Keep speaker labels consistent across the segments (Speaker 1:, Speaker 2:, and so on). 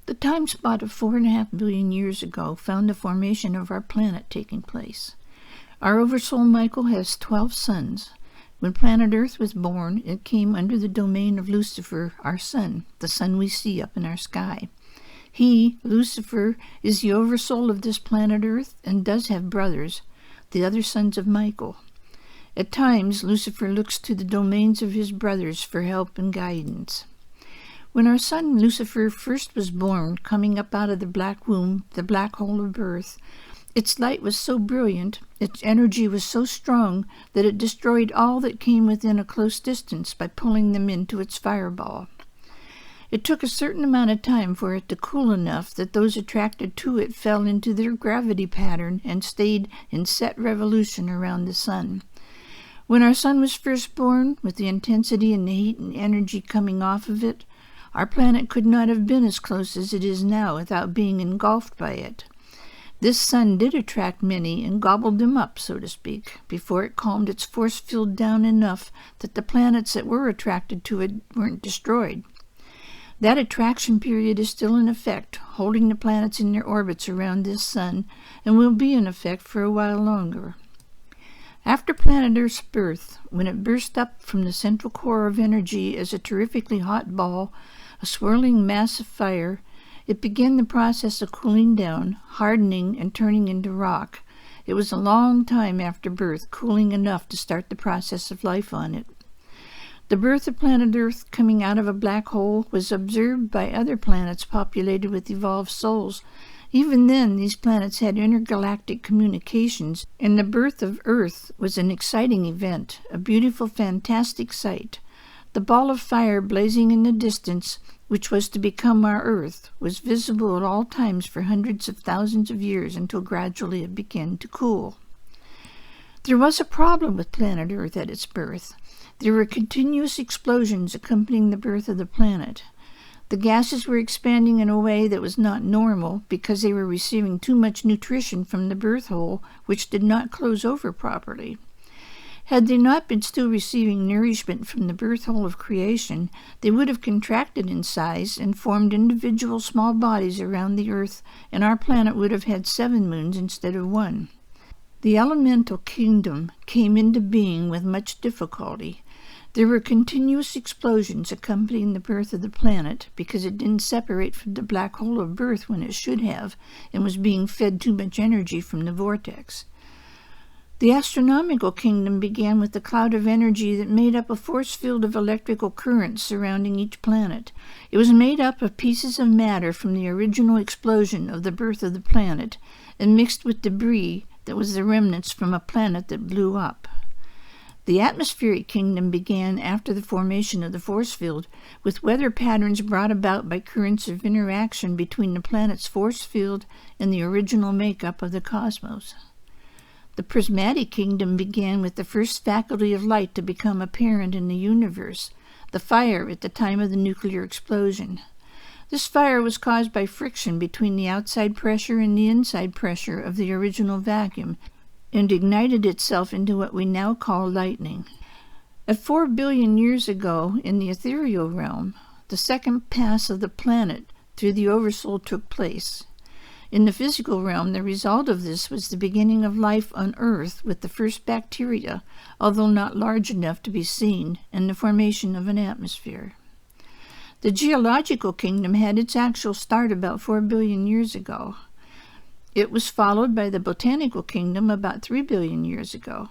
Speaker 1: The TimeSpot of 4.5 billion years ago found the formation of our planet taking place. Our oversoul Michael has 12 suns. When planet Earth was born, it came under the domain of Lucifer, our sun, the sun we see up in our sky. He, Lucifer, is the oversoul of this planet Earth and does have brothers, the other sons of Michael. At times, Lucifer looks to the domains of his brothers for help and guidance. When our son Lucifer first was born, coming up out of the black womb, the black hole of birth, its light was so brilliant, its energy was so strong, that it destroyed all that came within a close distance by pulling them into its fireball. It took a certain amount of time for it to cool enough that those attracted to it fell into their gravity pattern and stayed in set revolution around the sun. When our sun was first born, with the intensity and the heat and energy coming off of it, our planet could not have been as close as it is now without being engulfed by it. This sun did attract many and gobbled them up, so to speak, before it calmed its force field down enough that the planets that were attracted to it weren't destroyed. That attraction period is still in effect, holding the planets in their orbits around this sun, and will be in effect for a while longer. After planet Earth's birth, when it burst up from the central core of energy as a terrifically hot ball, a swirling mass of fire, it began the process of cooling down, hardening, and turning into rock. It was a long time after birth, cooling enough to start the process of life on it. The birth of planet Earth coming out of a black hole was observed by other planets populated with evolved souls. Even then, these planets had intergalactic communications, and the birth of Earth was an exciting event, a beautiful, fantastic sight. The ball of fire blazing in the distance, which was to become our Earth, was visible at all times for hundreds of thousands of years until gradually it began to cool. There was a problem with planet Earth at its birth. There were continuous explosions accompanying the birth of the planet. The gases were expanding in a way that was not normal because they were receiving too much nutrition from the birth hole, which did not close over properly. Had they not been still receiving nourishment from the birth hole of creation, they would have contracted in size and formed individual small bodies around the Earth, and our planet would have had 7 moons instead of 1. The elemental kingdom came into being with much difficulty. There were continuous explosions accompanying the birth of the planet because it didn't separate from the black hole of birth when it should have and was being fed too much energy from the vortex. The astronomical kingdom began with a cloud of energy that made up a force field of electrical currents surrounding each planet. It was made up of pieces of matter from the original explosion of the birth of the planet and mixed with debris that was the remnants from a planet that blew up. The atmospheric kingdom began after the formation of the force field, with weather patterns brought about by currents of interaction between the planet's force field and the original makeup of the cosmos. The prismatic kingdom began with the first faculty of light to become apparent in the universe, the fire at the time of the nuclear explosion. This fire was caused by friction between the outside pressure and the inside pressure of the original vacuum, and ignited itself into what we now call lightning. At 4 billion years ago, in the ethereal realm, the second pass of the planet through the oversoul took place. In the physical realm, the result of this was the beginning of life on Earth with the first bacteria, although not large enough to be seen, and the formation of an atmosphere. The geological kingdom had its actual start about 4 billion years ago. It was followed by the botanical kingdom about 3 billion years ago.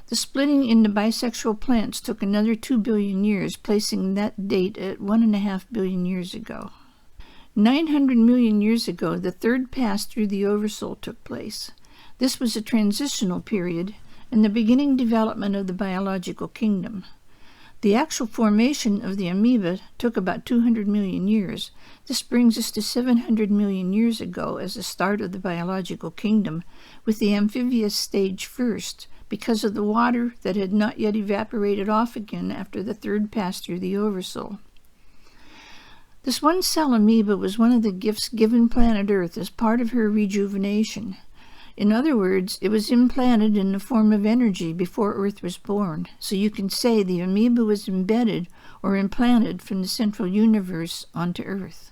Speaker 1: The splitting into bisexual plants took another 2 billion years, placing that date at 1.5 billion years ago. 900 million years ago, the third pass through the oversoul took place. This was a transitional period and the beginning development of the biological kingdom. The actual formation of the amoeba took about 200 million years. This brings us to 700 million years ago as the start of the biological kingdom, with the amphibious stage first, because of the water that had not yet evaporated off again after the third pass through the oversoul. This one-cell amoeba was one of the gifts given planet Earth as part of her rejuvenation. In other words, it was implanted in the form of energy before Earth was born, so you can say the amoeba was embedded or implanted from the central universe onto Earth.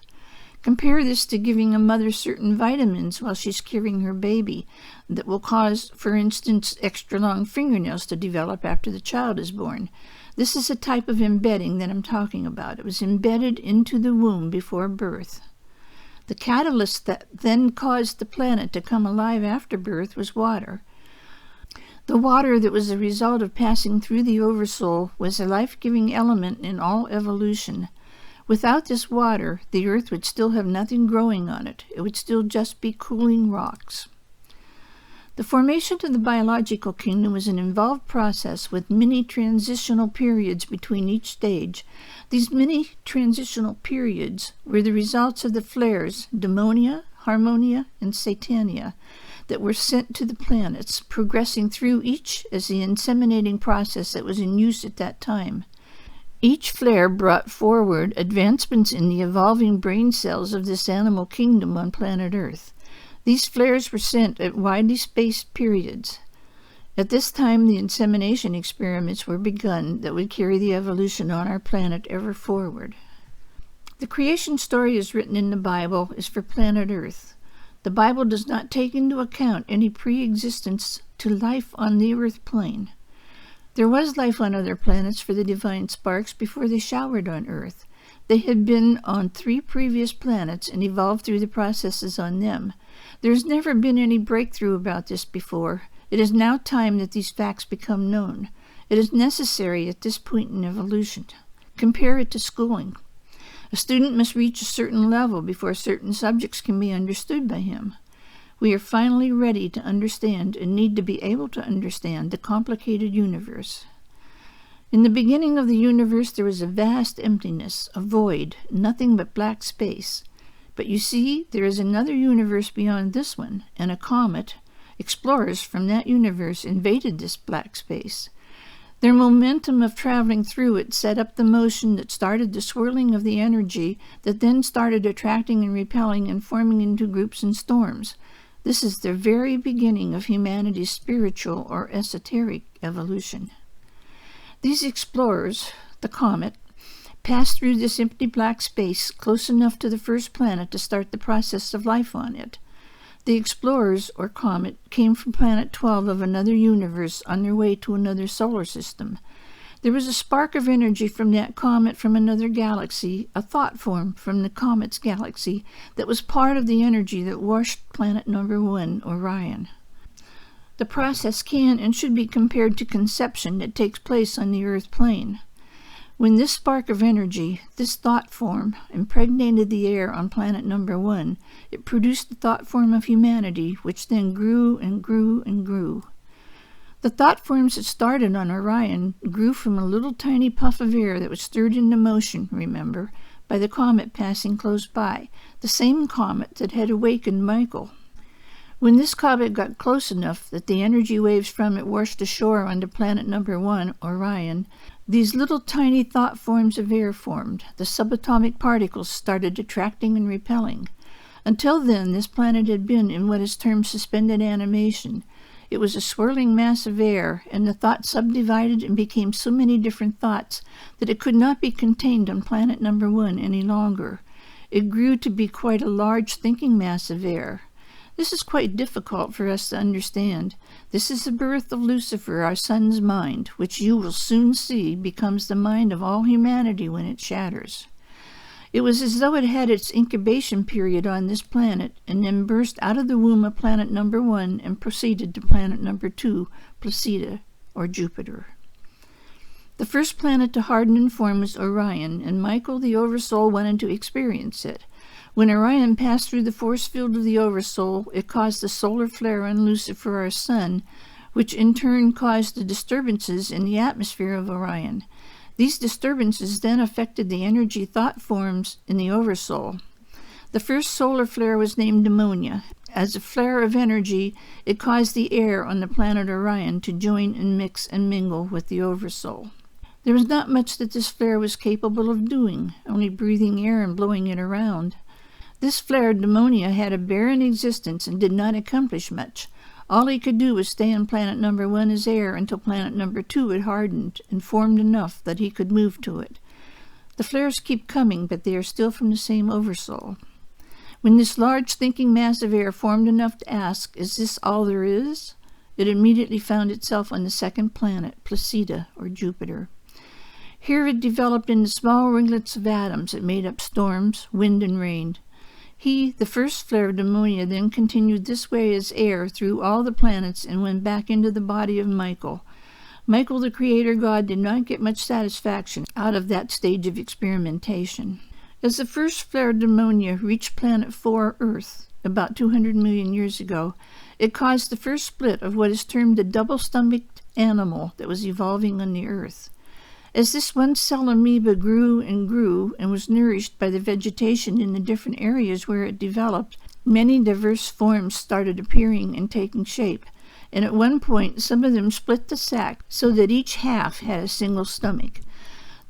Speaker 1: Compare this to giving a mother certain vitamins while she's carrying her baby that will cause, for instance, extra long fingernails to develop after the child is born. This is a type of embedding that I'm talking about. It was embedded into the womb before birth. The catalyst that then caused the planet to come alive after birth was water. The water that was a result of passing through the oversoul was a life-giving element in all evolution. Without this water, the earth would still have nothing growing on it. It would still just be cooling rocks. The formation of the biological kingdom was an involved process with many transitional periods between each stage. These many transitional periods were the results of the flares, Demonia, Harmonia, and Satania, that were sent to the planets, progressing through each as the inseminating process that was in use at that time. Each flare brought forward advancements in the evolving brain cells of this animal kingdom on planet Earth. These flares were sent at widely spaced periods. At this time, the insemination experiments were begun that would carry the evolution on our planet ever forward. The creation story as written in the Bible is for planet Earth. The Bible does not take into account any pre-existence to life on the Earth plane. There was life on other planets for the divine sparks before they showered on Earth. They had been on 3 previous planets and evolved through the processes on them. There has never been any breakthrough about this before. It is now time that these facts become known. It is necessary at this point in evolution. Compare it to schooling. A student must reach a certain level before certain subjects can be understood by him. We are finally ready to understand and need to be able to understand the complicated universe. In the beginning of the universe there was a vast emptiness, a void, nothing but black space. But you see, there is another universe beyond this one, and a comet. Explorers from that universe invaded this black space. Their momentum of traveling through it set up the motion that started the swirling of the energy that then started attracting and repelling and forming into groups and storms. This is the very beginning of humanity's spiritual or esoteric evolution. These explorers, the comet, passed through this empty black space close enough to the first planet to start the process of life on it. The explorers, or comet, came from planet 12 of another universe on their way to another solar system. There was a spark of energy from that comet from another galaxy, a thought form from the comet's galaxy that was part of the energy that washed planet number 1, Orion. The process can and should be compared to conception that takes place on the Earth plane. When this spark of energy, this thought form, impregnated the air on planet number 1, it produced the thought form of humanity, which then grew and grew and grew. The thought forms that started on Orion grew from a little tiny puff of air that was stirred into motion, remember, by the comet passing close by, the same comet that had awakened Michael. When this comet got close enough that the energy waves from it washed ashore onto planet number 1, Orion, these little tiny thought forms of air formed. The subatomic particles started attracting and repelling. Until then, this planet had been in what is termed suspended animation. It was a swirling mass of air, and the thoughts subdivided and became so many different thoughts that it could not be contained on planet number 1 any longer. It grew to be quite a large thinking mass of air. This is quite difficult for us to understand. This is the birth of Lucifer, our sun's mind, which you will soon see becomes the mind of all humanity when it shatters. It was as though it had its incubation period on this planet and then burst out of the womb of planet number 1 and proceeded to planet number 2, Placida, or Jupiter. The first planet to harden and form was Orion, and Michael the Oversoul wanted to experience it. When Orion passed through the force field of the Oversoul, it caused a solar flare on Lucifer, our sun, which in turn caused the disturbances in the atmosphere of Orion. These disturbances then affected the energy thought forms in the Oversoul. The first solar flare was named Demonia. As a flare of energy, it caused the air on the planet Orion to join and mix and mingle with the Oversoul. There was not much that this flare was capable of doing, only breathing air and blowing it around. This flare, Demonia, had a barren existence and did not accomplish much. All he could do was stay on planet number 1 as air until planet number 2 had hardened and formed enough that he could move to it. The flares keep coming, but they are still from the same Oversoul. When this large thinking mass of air formed enough to ask, "Is this all there is?" it immediately found itself on the second planet, Placida, or Jupiter. Here it developed into small ringlets of atoms that made up storms, wind, and rain. The first flare of pneumonia, then continued this way as air through all the planets and went back into the body of Michael. Michael, the creator god, did not get much satisfaction out of that stage of experimentation. As the first flare of pneumonia reached planet 4, Earth, about 200 million years ago, it caused the first split of what is termed a double-stomached animal that was evolving on the Earth. As this one-cell amoeba grew and was nourished by the vegetation in the different areas where it developed, many diverse forms started appearing and taking shape, and at one point some of them split the sac so that each half had a single stomach.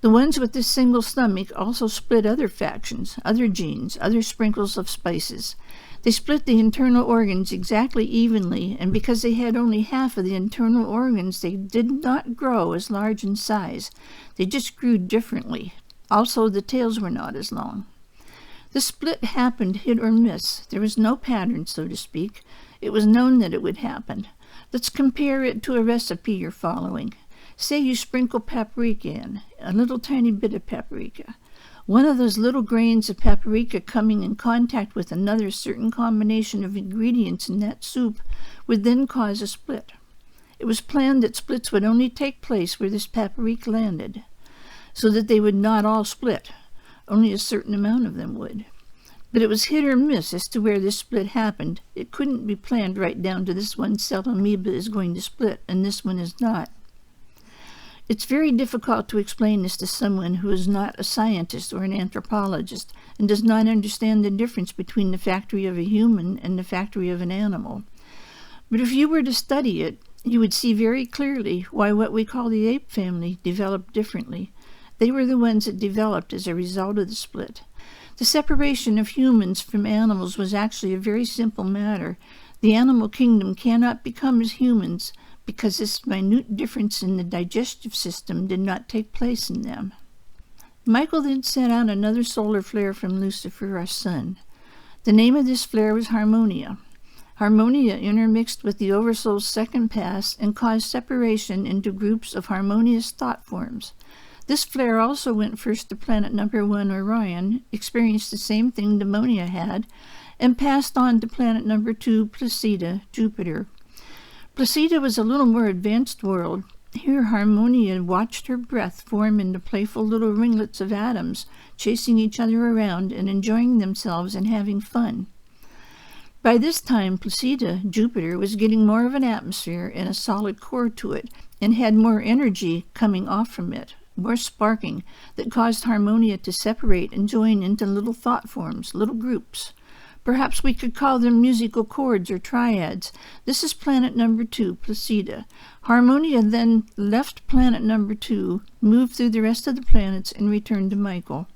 Speaker 1: The ones with this single stomach also split other factions, other genes, other sprinkles of spices. They split the internal organs exactly evenly, and because they had only half of the internal organs, they did not grow as large in size. They just grew differently. Also, the tails were not as long. The split happened hit or miss. There was no pattern, so to speak. It was known that it would happen. Let's compare it to a recipe you're following. Say you sprinkle paprika in, a little tiny bit of paprika. One of those little grains of paprika coming in contact with another certain combination of ingredients in that soup would then cause a split. It was planned that splits would only take place where this paprika landed, so that they would not all split. Only a certain amount of them would. But it was hit or miss as to where this split happened. It couldn't be planned right down to this one cell amoeba is going to split and this one is not. It's very difficult to explain this to someone who is not a scientist or an anthropologist and does not understand the difference between the factory of a human and the factory of an animal. But if you were to study it, you would see very clearly why what we call the ape family developed differently. They were the ones that developed as a result of the split. The separation of humans from animals was actually a very simple matter. The animal kingdom cannot become as humans because this minute difference in the digestive system did not take place in them. Michael then sent out another solar flare from Lucifer, our sun. The name of this flare was Harmonia. Harmonia intermixed with the Oversoul's second pass and caused separation into groups of harmonious thought forms. This flare also went first to planet number 1, Orion, experienced the same thing Pneumonia had, and passed on to planet number 2, Placida, Jupiter. Placida was a little more advanced world. Here Harmonia watched her breath form into playful little ringlets of atoms, chasing each other around and enjoying themselves and having fun. By this time, Placida, Jupiter, was getting more of an atmosphere and a solid core to it, and had more energy coming off from it, more sparking, that caused Harmonia to separate and join into little thought forms, little groups. Perhaps we could call them musical chords or triads. This is planet number 2, Placida. Harmonia then left planet number 2, moved through the rest of the planets, and returned to Michael.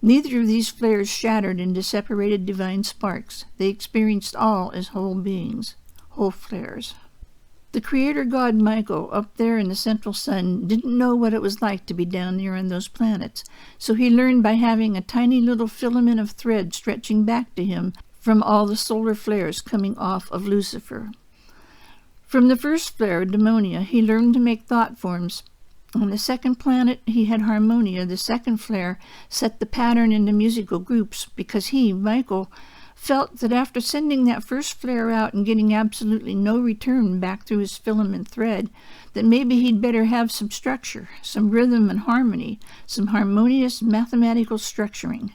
Speaker 1: Neither of these flares shattered into separated divine sparks. They experienced all as whole beings, whole flares. The creator god Michael, up there in the central sun, didn't know what it was like to be down there on those planets, so he learned by having a tiny little filament of thread stretching back to him from all the solar flares coming off of Lucifer. From the first flare, Pneumonia, he learned to make thought forms. On the second planet, he had Harmonia. The second flare set the pattern into musical groups because he, Michael, felt that after sending that first flare out and getting absolutely no return back through his filament thread, that maybe he'd better have some structure, some rhythm and harmony, some harmonious mathematical structuring.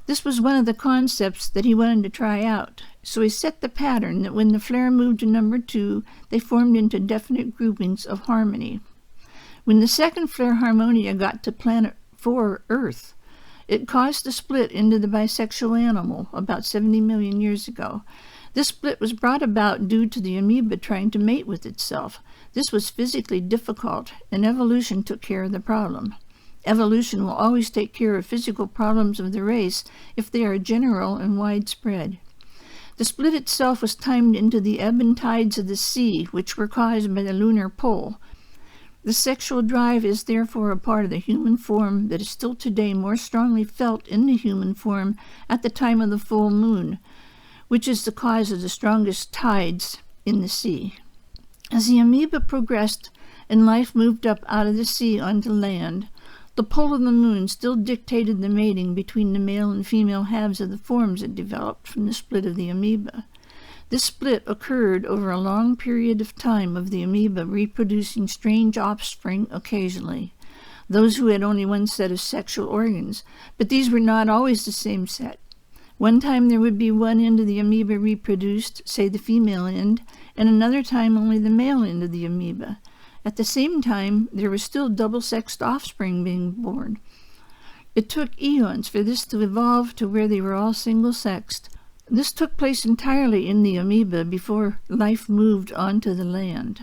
Speaker 1: This was one of the concepts that he wanted to try out, so he set the pattern that when the flare moved to number 2, they formed into definite groupings of harmony. When the second flare Harmonia got to planet 4, Earth, it caused a split into the bisexual animal about 70 million years ago. This split was brought about due to the amoeba trying to mate with itself. This was physically difficult, and evolution took care of the problem. Evolution will always take care of physical problems of the race if they are general and widespread. The split itself was timed into the ebb and tides of the sea, which were caused by the lunar pole. The sexual drive is therefore a part of the human form that is still today more strongly felt in the human form at the time of the full moon, which is the cause of the strongest tides in the sea. As the amoeba progressed and life moved up out of the sea onto land, the pull of the moon still dictated the mating between the male and female halves of the forms that developed from the split of the amoeba. This split occurred over a long period of time of the amoeba reproducing strange offspring occasionally, those who had only one set of sexual organs, but these were not always the same set. One time there would be one end of the amoeba reproduced, say the female end, and another time only the male end of the amoeba. At the same time, there was still double-sexed offspring being born. It took eons for this to evolve to where they were all single-sexed. This took place entirely in the amoeba before life moved onto the land.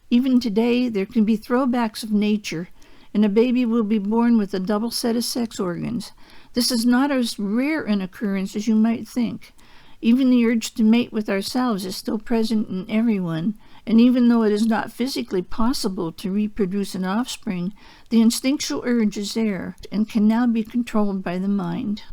Speaker 1: Even today, there can be throwbacks of nature, and a baby will be born with a double set of sex organs. This is not as rare an occurrence as you might think. Even the urge to mate with ourselves is still present in everyone, and even though it is not physically possible to reproduce an offspring, the instinctual urge is there and can now be controlled by the mind.